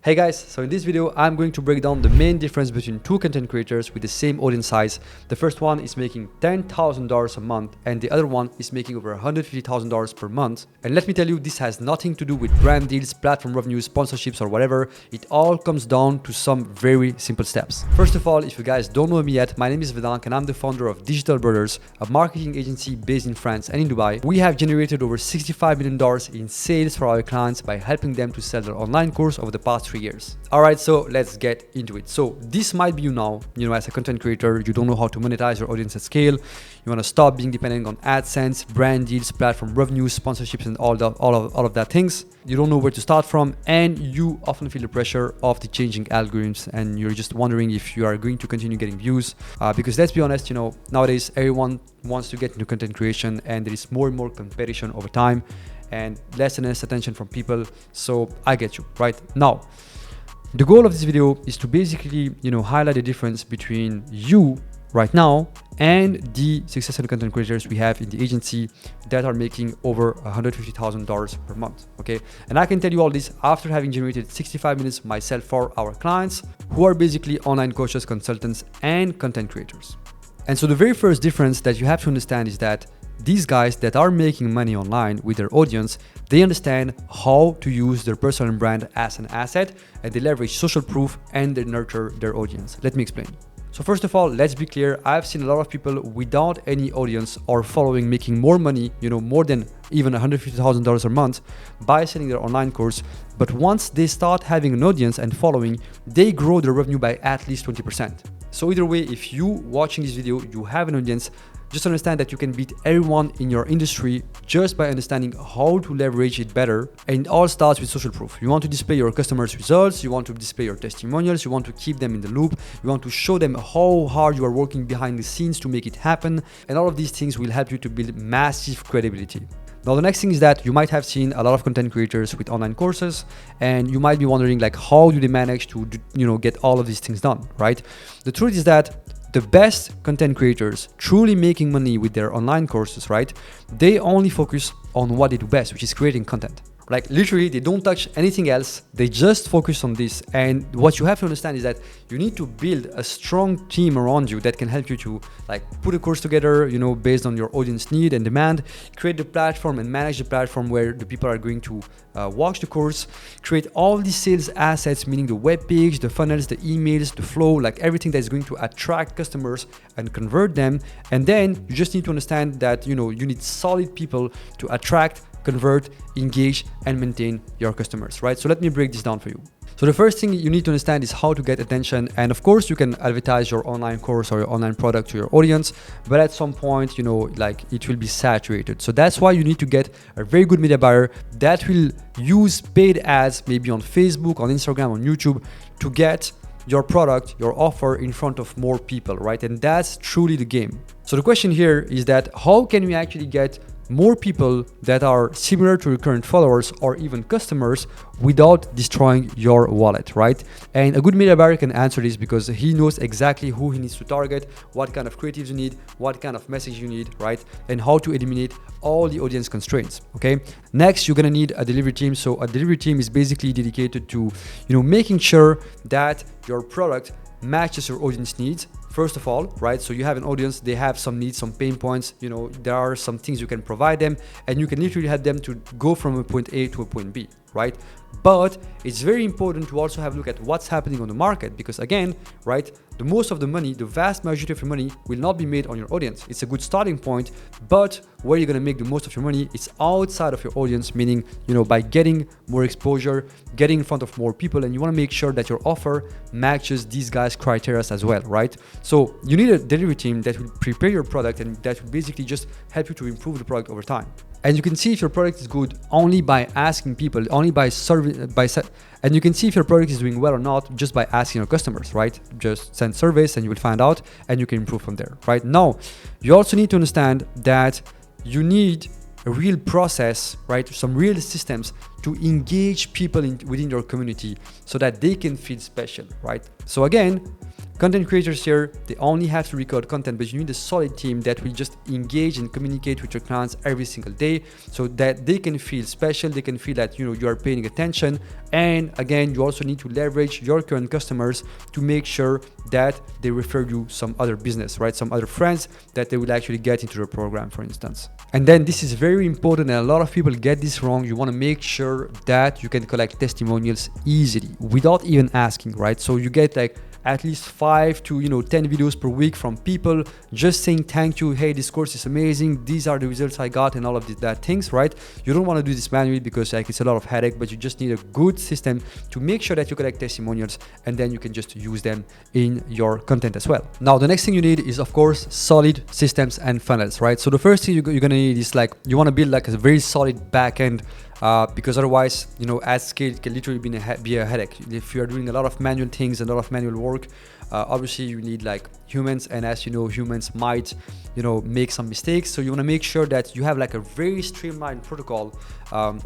Hey guys, so in this video, I'm going to break down the main difference between two content creators with the same audience size. The first one is making $10,000 a month and the other one is making over $150,000 per month. And let me tell you, this has nothing to do with brand deals, platform revenues, sponsorships or whatever. It all comes down to some very simple steps. First of all, if you guys don't know me yet, my name is Vedank and I'm the founder of Digital Brothers, a marketing agency based in France and in Dubai. We have generated over $65 million in sales for our clients by helping them to sell their online course over the past 3 years. All right, so let's get into it. So this might be you now, as a content creator, you don't know how to monetize your audience at scale. You want to stop being dependent on AdSense, brand deals, platform revenues, sponsorships, and all of that things. You don't know where to start from, and you often feel the pressure of the changing algorithms, and you're just wondering if you are going to continue getting views. Because let's be honest, nowadays everyone wants to get into content creation, and there is more and more competition over time, and less and less attention from people. So I get you, right? Now, the goal of this video is to basically, highlight the difference between you right now and the successful content creators we have in the agency that are making over $150,000 per month, okay? And I can tell you all this after having generated 65 minutes myself for our clients who are basically online coaches, consultants, and content creators. And so the very first difference that you have to understand is that these guys that are making money online with their audience, they understand how to use their personal brand as an asset, and they leverage social proof and they nurture their audience. Let me explain. So first of all, let's be clear. I've seen a lot of people without any audience or following making more money, more than even $150,000 a month by selling their online course. But once they start having an audience and following, they grow their revenue by at least 20%. So either way, if you watching this video, you have an audience, just understand that you can beat everyone in your industry just by understanding how to leverage it better. And it all starts with social proof. You want to display your customers' results, you want to display your testimonials, you want to keep them in the loop, you want to show them how hard you are working behind the scenes to make it happen. And all of these things will help you to build massive credibility. Now, the next thing is that you might have seen a lot of content creators with online courses, and you might be wondering how do they manage to, get all of these things done, right? The truth is that the best content creators truly making money with their online courses, right? They only focus on what they do best, which is creating content. Like literally, they don't touch anything else. They just focus on this. And what you have to understand is that you need to build a strong team around you that can help you to put a course together, based on your audience need and demand, create the platform and manage the platform where the people are going to watch the course, create all these sales assets, meaning the web page, the funnels, the emails, the flow, everything that is going to attract customers and convert them. And then you just need to understand that, you need solid people to attract, convert, engage, and maintain your customers, right? So let me break this down for you. So the first thing you need to understand is how to get attention. And of course, you can advertise your online course or your online product to your audience, but at some point, it will be saturated. So that's why you need to get a very good media buyer that will use paid ads, maybe on Facebook, on Instagram, on YouTube, to get your product, your offer in front of more people, right? And that's truly the game. So the question here is that how can we actually get more people that are similar to your current followers or even customers without destroying your wallet, right? And a good media buyer can answer this because he knows exactly who he needs to target, what kind of creatives you need, what kind of message you need, right? And how to eliminate all the audience constraints, okay? Next, you're gonna need a delivery team. So a delivery team is basically dedicated to, making sure that your product matches your audience needs. First of all, right? So you have an audience, they have some needs, some pain points, there are some things you can provide them, and you can literally help them to go from a point A to a point B, right? But it's very important to also have a look at what's happening on the market, because again, right, the most of the money, the vast majority of your money will not be made on your audience. It's a good starting point, but where you're gonna make the most of your money is outside of your audience, meaning, by getting more exposure, getting in front of more people, and you wanna make sure that your offer matches these guys' criteria as well, right? So you need a delivery team that will prepare your product and that will basically just help you to improve the product over time. And you can see if your product is good only by asking people, only by serving, and you can see if your product is doing well or not just by asking your customers, right? Just send surveys and you will find out, and you can improve from there, right? Now, you also need to understand that you need a real process, right? Some real systems to engage people within your community so that they can feel special, right? So again, Content creators here, they only have to record content, but you need a solid team that will just engage and communicate with your clients every single day so that they can feel special, they can feel that you are paying attention. And again, you also need to leverage your current customers to make sure that they refer you some other business, right? Some other friends that they will actually get into the program, for instance. And then this is very important, and a lot of people get this wrong. You want to make sure that you can collect testimonials easily without even asking, right? So you get like at least 5 to 10 videos per week from people just saying thank you, hey, this course is amazing, these are the results I got, and all of that things, right? You don't want to do this manually because like it's a lot of headache, but you just need a good system to make sure that you collect testimonials, and then you can just use them in your content as well. Now the next thing you need is of course solid systems and funnels, right? So the first thing you're gonna need is like you want to build like a very solid backend, because otherwise, at scale, it can literally be a headache. If you are doing a lot of manual things and a lot of manual work, obviously you need like humans, and as you know, humans might make some mistakes. So you want to make sure that you have like a very streamlined protocol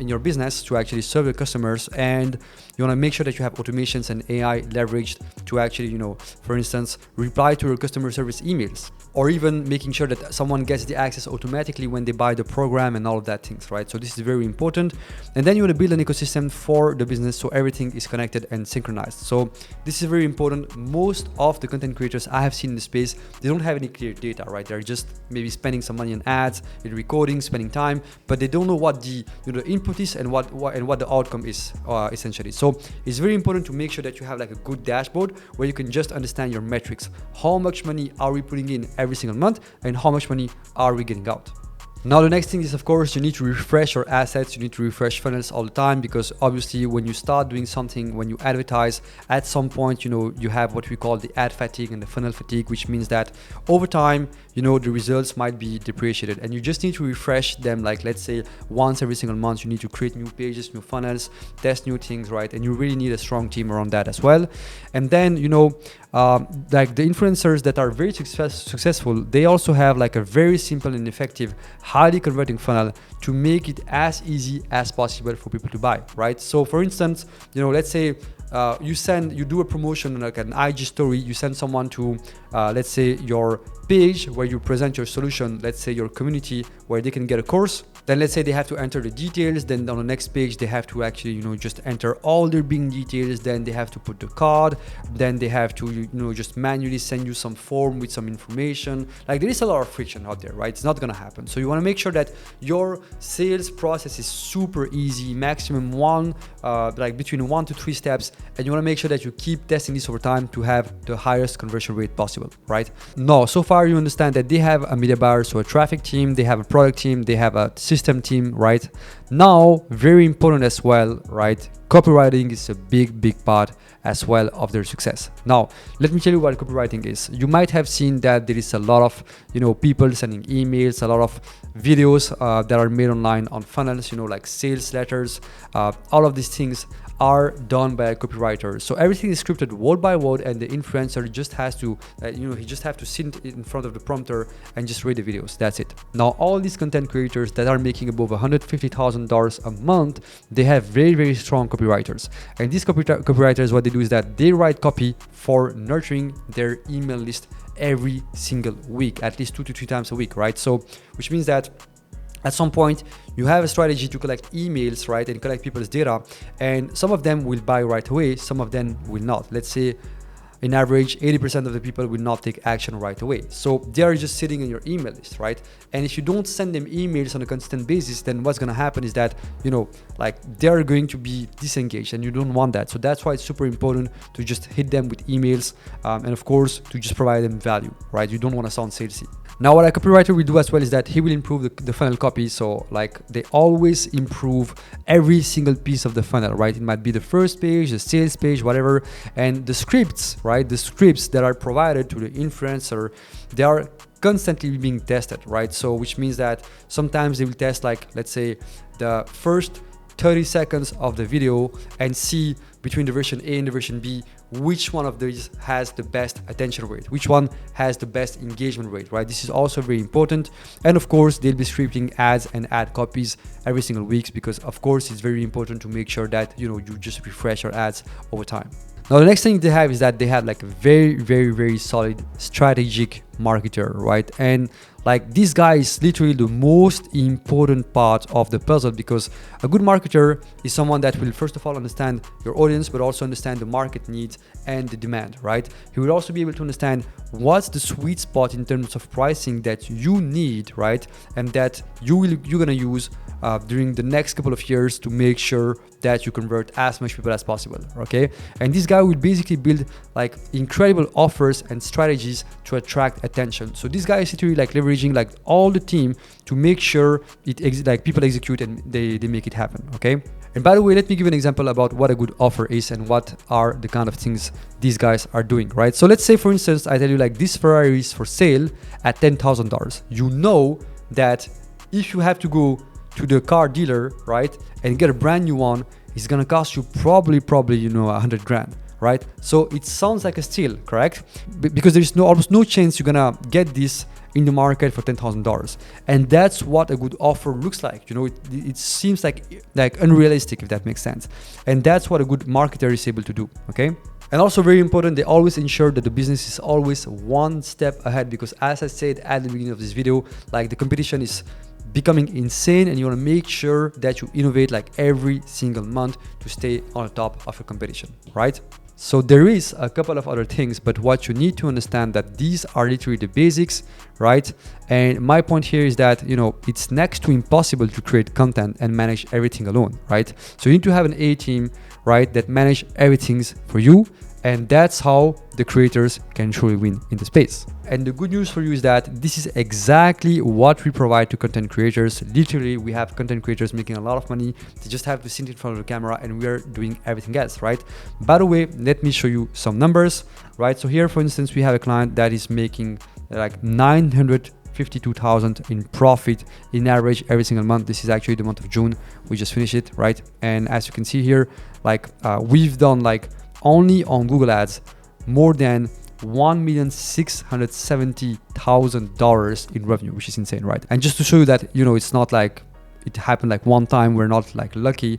in your business to actually serve your customers, and you want to make sure that you have automations and AI leveraged to actually for instance, reply to your customer service emails, or even making sure that someone gets the access automatically when they buy the program and all of that things, right? So this is very important. And then you want to build an ecosystem for the business so everything is connected and synchronized. So this is very important. Most of the content creators I have seen in the space, they don't have any clear data, right? They're just maybe spending some money on ads, in recording, spending time, but they don't know what the input is and what the outcome is essentially. So it's very important to make sure that you have like a good dashboard where you can just understand your metrics. How much money are we putting in every single month, and how much money are we getting out? Now the next thing is, of course, you need to refresh your assets, you need to refresh funnels all the time, because obviously when you start doing something, when you advertise, at some point, you have what we call the ad fatigue and the funnel fatigue, which means that over time, the results might be depreciated, and you just need to refresh them. Like let's say once every single month, you need to create new pages, new funnels, test new things, right? And you really need a strong team around that as well. And then, like the influencers that are very successful, they also have like a very simple and effective, highly converting funnel to make it as easy as possible for people to buy, right? So for instance, let's say you do a promotion like an IG story, you send someone to let's say your page where you present your solution, let's say your community where they can get a course. Then let's say they have to enter the details. Then on the next page, they have to actually, just enter all their billing details. Then they have to put the card. Then they have to, just manually send you some form with some information. Like there is a lot of friction out there, right? It's not gonna happen. So you wanna make sure that your sales process is super easy, maximum like between 1 to 3 steps. And you wanna make sure that you keep testing this over time to have the highest conversion rate possible, right? Now, so far you understand that they have a media buyer, so a traffic team, they have a product team, they have a system team, right? Now, very important as well, right? Copywriting is a big part as well of their success. Now, let me tell you what copywriting is. You might have seen that there is a lot of, people sending emails, a lot of videos that are made online on funnels, like sales letters, all of these things are done by a copywriter. So everything is scripted word by word, and the influencer just has to, he just have to sit in front of the prompter and just read the videos. That's it. Now, all these content creators that are making above $150,000 a month, they have very strong copywriters. And these copywriters, what they do is that they write copy for nurturing their email list every single week, at least 2 to 3 times a week, right? So, which means that at some point, you have a strategy to collect emails, right, and collect people's data, and some of them will buy right away, some of them will not. Let's say, in average, 80% of the people will not take action right away. So they are just sitting in your email list, right? And if you don't send them emails on a consistent basis, then what's gonna happen is that, like they're going to be disengaged, and you don't want that. So that's why it's super important to just hit them with emails, and of course, to just provide them value, right? You don't wanna sound salesy. Now, what a copywriter will do as well is that he will improve the funnel copy. So like they always improve every single piece of the funnel, right? It might be the first page, the sales page, whatever. And the scripts, right? The scripts that are provided to the influencer, they are constantly being tested, right? So which means that sometimes they will test, like, let's say the first 30 seconds of the video and see between the version A and the version B, which one of these has the best attention rate, which one has the best engagement rate, right? This is also very important. And of course, they'll be scripting ads and ad copies every single week, because of course, it's very important to make sure that, you just refresh your ads over time. Now the next thing they have is that they have like a very solid strategic marketer, right? And like this guy is literally the most important part of the puzzle, because a good marketer is someone that will first of all understand your audience, but also understand the market needs and the demand, right? He will also be able to understand what's the sweet spot in terms of pricing that you need, right? And that you're gonna use during the next couple of years to make sure that you convert as much people as possible, okay? And this guy will basically build like incredible offers and strategies to attract attention. So this guy is literally like leveraging like all the team to make sure like people execute and they make it happen, okay? And by the way, let me give you an example about what a good offer is and what are the kind of things these guys are doing, right? So let's say, for instance, I tell you like this Ferrari is for sale at $10,000. You know that if you have to go to the car dealer, right, and get a brand new one, it's gonna cost you probably, you know, 100 grand, right? So it sounds like a steal, correct? Because there's almost no chance you're gonna get this in the market for $10,000. And that's what a good offer looks like. You know, it seems like unrealistic, if that makes sense. And that's what a good marketer is able to do, okay? And also very important, they always ensure that the business is always one step ahead, because as I said at the beginning of this video, like the competition is becoming insane, and you want to make sure that you innovate like every single month to stay on top of your competition, right? So there is a couple of other things, but what you need to understand that these are literally the basics, right? And my point here is that, you know, it's next to impossible to create content and manage everything alone, right? So you need to have an A team, right, that manage everything for you. And that's how the creators can truly win in the space. And the good news for you is that this is exactly what we provide to content creators. Literally, we have content creators making a lot of money. They just have to sit in front of the camera, and we are doing everything else, right? By the way, let me show you some numbers, right? So here, for instance, we have a client that is making like 952,000 in profit in average every single month. This is actually the month of June. We just finished it, right? And as you can see here, like we've done like only on Google Ads more than $1,670,000 in revenue, which is insane, right? And just to show you that, you know, it's not like it happened like one time, we're not like lucky.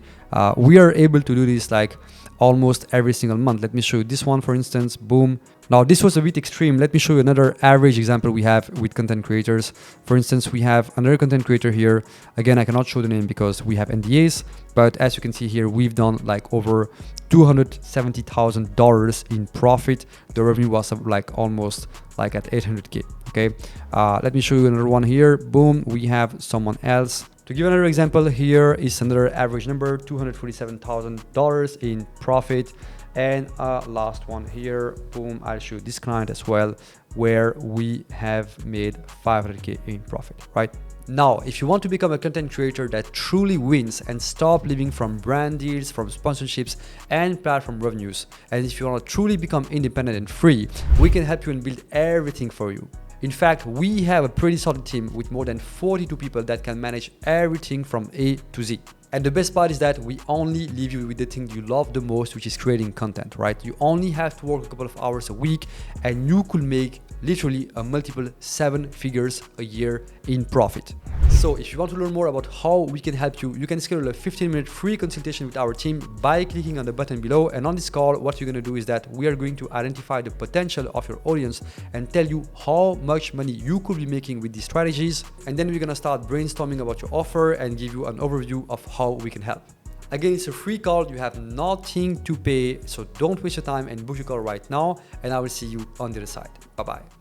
We are able to do this like almost every single month. Let me show you this one, for instance, boom. Now this was a bit extreme. Let me show you another average example we have with content creators. For instance, we have another content creator here. Again, I cannot show the name because we have NDAs, but as you can see here, we've done like over $270,000 in profit. The revenue was like almost like at 800K, okay? Let me show you another one here. Boom, we have someone else. To give another example, here is another average number, $247,000 in profit. And last one here, boom, I'll show this client as well, where we have made 500K in profit, right? Now, if you want to become a content creator that truly wins and stop living from brand deals, from sponsorships and platform revenues, and if you want to truly become independent and free, we can help you and build everything for you. In fact, we have a pretty solid team with more than 42 people that can manage everything from A to Z. And the best part is that we only leave you with the thing you love the most, which is creating content, right? You only have to work a couple of hours a week and you could make literally a multiple 7 figures a year in profit. So if you want to learn more about how we can help you, you can schedule a 15-minute free consultation with our team by clicking on the button below. And on this call, what you're going to do is that we are going to identify the potential of your audience and tell you how much money you could be making with these strategies. And then we're going to start brainstorming about your offer and give you an overview of how we can help. Again, it's a free call. You have nothing to pay. So don't waste your time and book your call right now. And I will see you on the other side. Bye-bye.